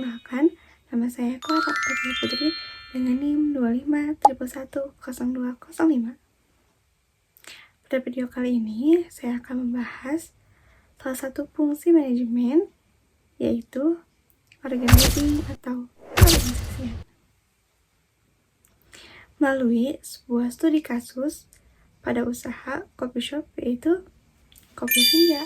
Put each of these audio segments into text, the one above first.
Perkenalkan, nama saya Clara Octavia Putri dengan NIM 2511110205. Pada video kali ini, saya akan membahas salah satu fungsi manajemen, yaitu organizing atau organisasian. Melalui sebuah studi kasus pada usaha coffee shop, yaitu Kopi Senja.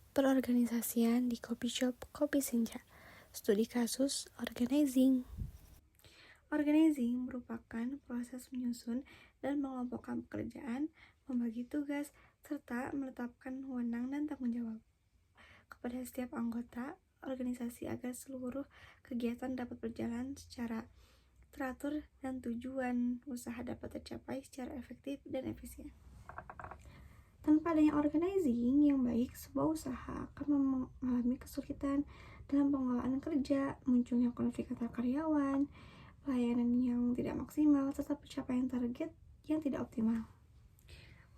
Perorganisasian di coffee shop Kopi Senja. Studi kasus organizing. Organizing merupakan proses menyusun dan mengelompokkan pekerjaan, membagi tugas, serta menetapkan wewenang dan tanggung jawab kepada setiap anggota organisasi agar seluruh kegiatan dapat berjalan secara teratur dan tujuan usaha dapat tercapai secara efektif dan efisien. Tanpa adanya organizing yang baik, sebuah usaha akan mengalami kesulitan dalam pengelolaan kerja, munculnya konflik antar karyawan, pelayanan yang tidak maksimal, serta pencapaian target yang tidak optimal.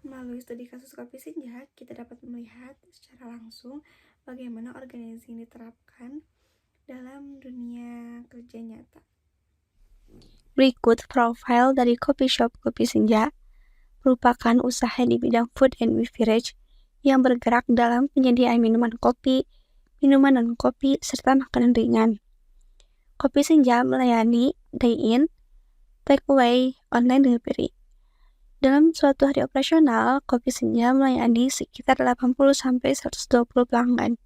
Melalui studi kasus Kopi Senja, kita dapat melihat secara langsung bagaimana organizing diterapkan dalam dunia kerja nyata. Berikut profil dari coffee shop Kopi Senja, merupakan usaha di bidang food and beverage yang bergerak dalam penyediaan minuman kopi, minuman non-kopi, serta makanan ringan. Kopi Senja melayani dine-in, take-away, online delivery. Dalam suatu hari operasional, Kopi Senja melayani sekitar 80-120 pelanggan,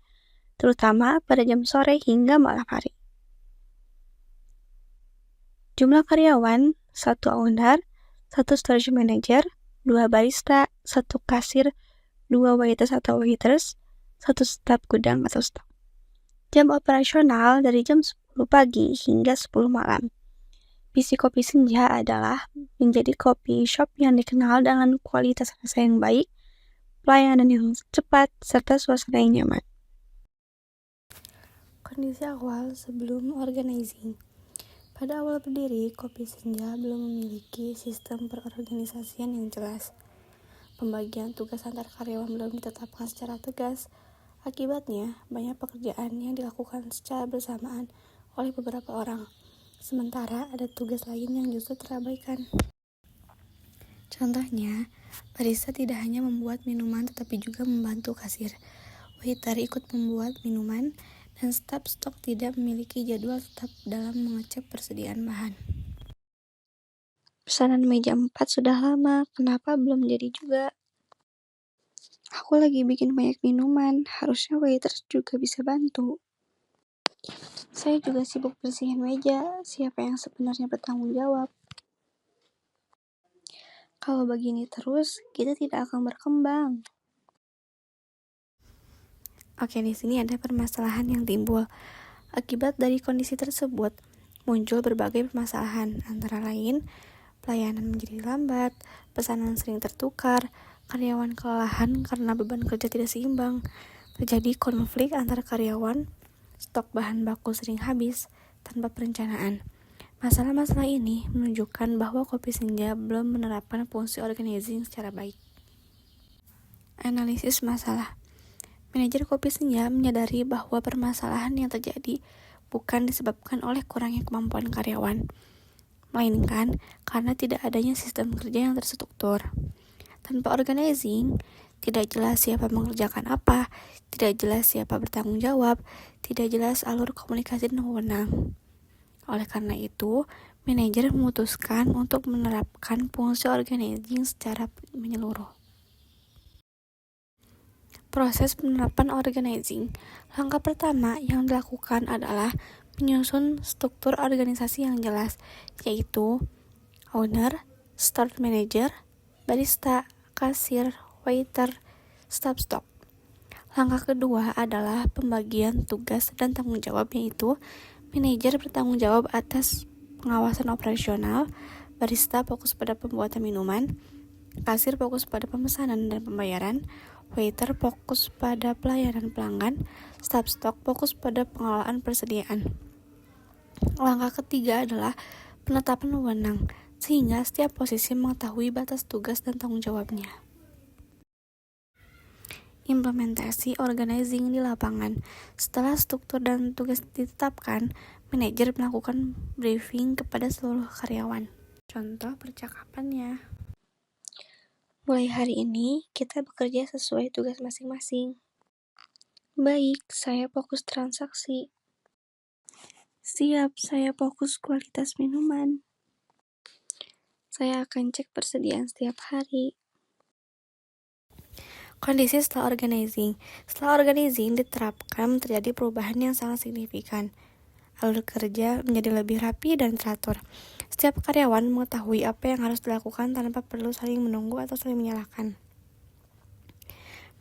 terutama pada jam sore hingga malam hari. Jumlah karyawan, 1 owner, 1 storage manager, 2 barista, 1 kasir, 2 waiters atau waiters, 1 staf gudang atau stok. Jam operasional dari jam 10 pagi hingga 10 malam. Visi Kopi Senja adalah menjadi coffee shop yang dikenal dengan kualitas rasa yang baik, pelayanan yang cepat, serta suasana yang nyaman. Kondisi awal sebelum organizing. Pada awal berdiri, Kopi Senja belum memiliki sistem perorganisasian yang jelas. Pembagian tugas antar karyawan belum ditetapkan secara tegas. Akibatnya, banyak pekerjaan yang dilakukan secara bersamaan oleh beberapa orang, sementara ada tugas lain yang justru terabaikan. Contohnya, barista tidak hanya membuat minuman tetapi juga membantu kasir. Waiter ikut membuat minuman, dan staf stok tidak memiliki jadwal tetap dalam mengecek persediaan bahan. Pesanan meja 4 sudah lama, kenapa belum jadi juga? Aku lagi bikin banyak minuman, harusnya waiters juga bisa bantu. Saya juga sibuk bersihin meja, siapa yang sebenarnya bertanggung jawab? Kalau begini terus, kita tidak akan berkembang. Oke, di sini ada permasalahan yang timbul. Akibat dari kondisi tersebut, muncul berbagai permasalahan, antara lain pelayanan menjadi lambat, pesanan sering tertukar, karyawan kelelahan karena beban kerja tidak seimbang, terjadi konflik antar karyawan, stok bahan baku sering habis tanpa perencanaan. Masalah-masalah ini menunjukkan bahwa Kopi Senja belum menerapkan fungsi organizing secara baik. Analisis masalah. Manajer Kopi Senja menyadari bahwa permasalahan yang terjadi bukan disebabkan oleh kurangnya kemampuan karyawan, melainkan karena tidak adanya sistem kerja yang terstruktur. Tanpa organizing, tidak jelas siapa mengerjakan apa, tidak jelas siapa bertanggung jawab, tidak jelas alur komunikasi dan wewenang. Oleh karena itu, manajer memutuskan untuk menerapkan fungsi organizing secara menyeluruh. Proses penerapan organizing. Langkah pertama yang dilakukan adalah menyusun struktur organisasi yang jelas, yaitu owner, store manager, barista, kasir, waiter, staf stok. Langkah kedua adalah pembagian tugas dan tanggung jawab, yaitu manajer bertanggung jawab atas pengawasan operasional, barista fokus pada pembuatan minuman, kasir fokus pada pemesanan dan pembayaran, waiter fokus pada pelayanan pelanggan, staf stok fokus pada pengelolaan persediaan. Langkah ketiga adalah penetapan wewenang, sehingga setiap posisi mengetahui batas tugas dan tanggung jawabnya. implementasi organizing di lapangan. Setelah struktur dan tugas ditetapkan, manajer melakukan briefing kepada seluruh karyawan. Contoh percakapannya. Mulai hari ini, kita bekerja sesuai tugas masing-masing. Baik, saya fokus transaksi. Siap, saya fokus kualitas minuman. Saya akan cek persediaan setiap hari. Kondisi setelah organizing. Setelah organizing diterapkan, terjadi perubahan yang sangat signifikan. Alur kerja menjadi lebih rapi dan teratur. Setiap karyawan mengetahui apa yang harus dilakukan tanpa perlu saling menunggu atau saling menyalahkan.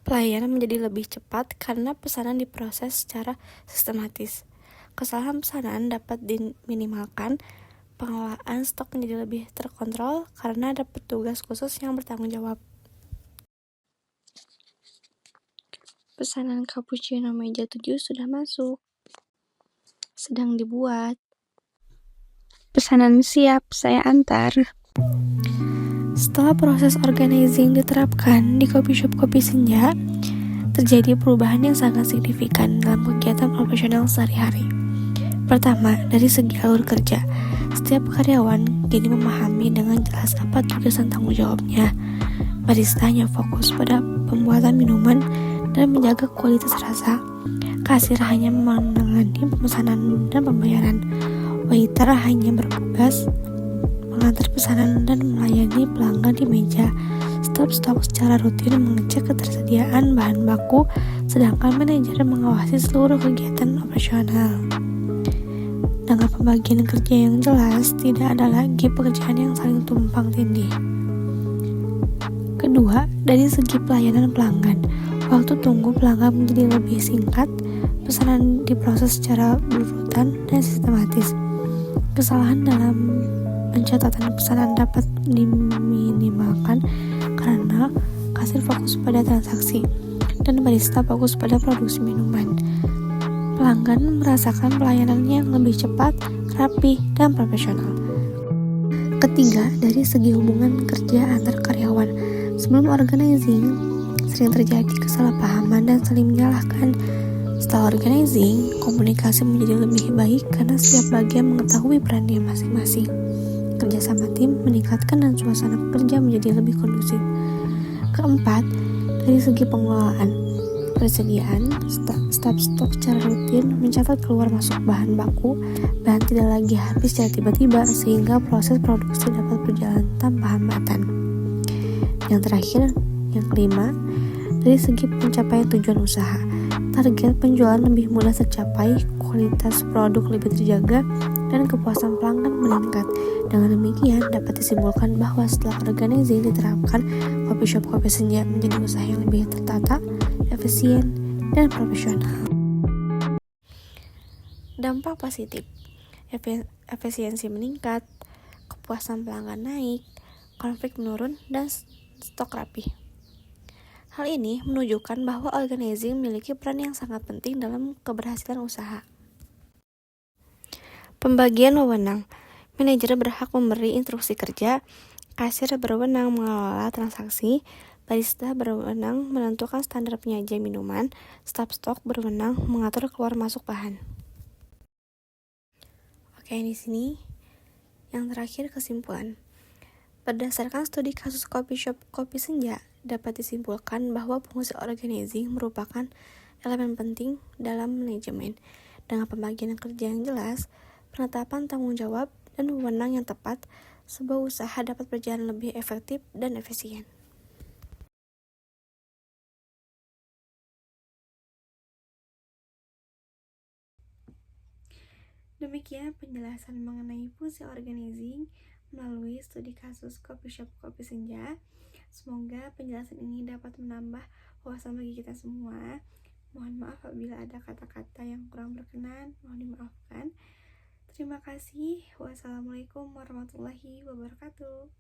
Pelayanan menjadi lebih cepat karena pesanan diproses secara sistematis. Kesalahan pesanan dapat diminimalkan. Pengelolaan stok menjadi lebih terkontrol karena ada petugas khusus yang bertanggung jawab. Pesanan cappuccino meja 7 sudah masuk. Sedang dibuat. Pesanan siap, saya antar. Setelah proses organizing diterapkan di coffee shop Kopi Senja, terjadi perubahan yang sangat signifikan dalam kegiatan operasional sehari-hari. Pertama, dari segi alur kerja, setiap karyawan kini memahami dengan jelas apa tugas dan tanggung jawabnya. Barista hanya fokus pada pembuatan minuman dan menjaga kualitas rasa. Kasir hanya menangani pemesanan dan pembayaran. Waiter hanya bertugas mengantar pesanan dan melayani pelanggan di meja. Staf stok secara rutin mengecek ketersediaan bahan baku, sedangkan manajer mengawasi seluruh kegiatan operasional. Dengan pembagian kerja yang jelas, tidak ada lagi pekerjaan yang saling tumpang tindih. Kedua, dari segi pelayanan pelanggan, waktu tunggu pelanggan menjadi lebih singkat, pesanan diproses secara berurutan dan sistematis. Kesalahan dalam pencatatan pesanan dapat diminimalkan karena kasir fokus pada transaksi dan barista fokus pada produksi minuman. Pelanggan merasakan pelayanan yang lebih cepat, rapi, dan profesional. Ketiga, dari segi hubungan kerja antar karyawan. Sebelum organizing, sering terjadi kesalahpahaman dan saling menyalahkan. Setelah organizing, komunikasi menjadi lebih baik karena setiap bagian mengetahui perannya masing-masing. Kerjasama tim meningkatkan dan suasana kerja menjadi lebih kondusif. Keempat, dari segi pengelolaan, persediaan, staf stok secara rutin mencatat keluar masuk bahan baku, bahan tidak lagi habis secara tiba-tiba sehingga proses produksi dapat berjalan tanpa hambatan. Yang terakhir, yang kelima, dari segi pencapaian tujuan usaha, target penjualan lebih mudah tercapai, kualitas produk lebih terjaga, dan kepuasan pelanggan meningkat. Dengan demikian, dapat disimpulkan bahwa setelah organizing diterapkan, Coffee Shop Kopi Senja menjadi usaha yang lebih tertata, efisien, dan profesional. Dampak positif, efisiensi meningkat, kepuasan pelanggan naik, konflik menurun, dan stok rapi. Hal ini menunjukkan bahwa organizing memiliki peran yang sangat penting dalam keberhasilan usaha. Pembagian wewenang. Manajer berhak memberi instruksi kerja, kasir berwenang mengelola transaksi, barista berwenang menentukan standar penyajian minuman, staf stok berwenang mengatur keluar masuk bahan. Oke, di sini yang terakhir kesimpulan. Berdasarkan studi kasus Coffee Shop Kopi Senja, dapat disimpulkan bahwa fungsi organizing merupakan elemen penting dalam manajemen. Dengan pembagian kerja yang jelas, penetapan tanggung jawab, dan wewenang yang tepat, sebuah usaha dapat berjalan lebih efektif dan efisien. Demikian penjelasan mengenai fungsi organizing melalui studi kasus Coffee Shop Kopi Senja. Semoga penjelasan ini dapat menambah wawasan bagi kita semua. Mohon maaf apabila ada kata-kata yang kurang berkenan, mohon dimaafkan. Terima kasih. Wassalamualaikum warahmatullahi wabarakatuh.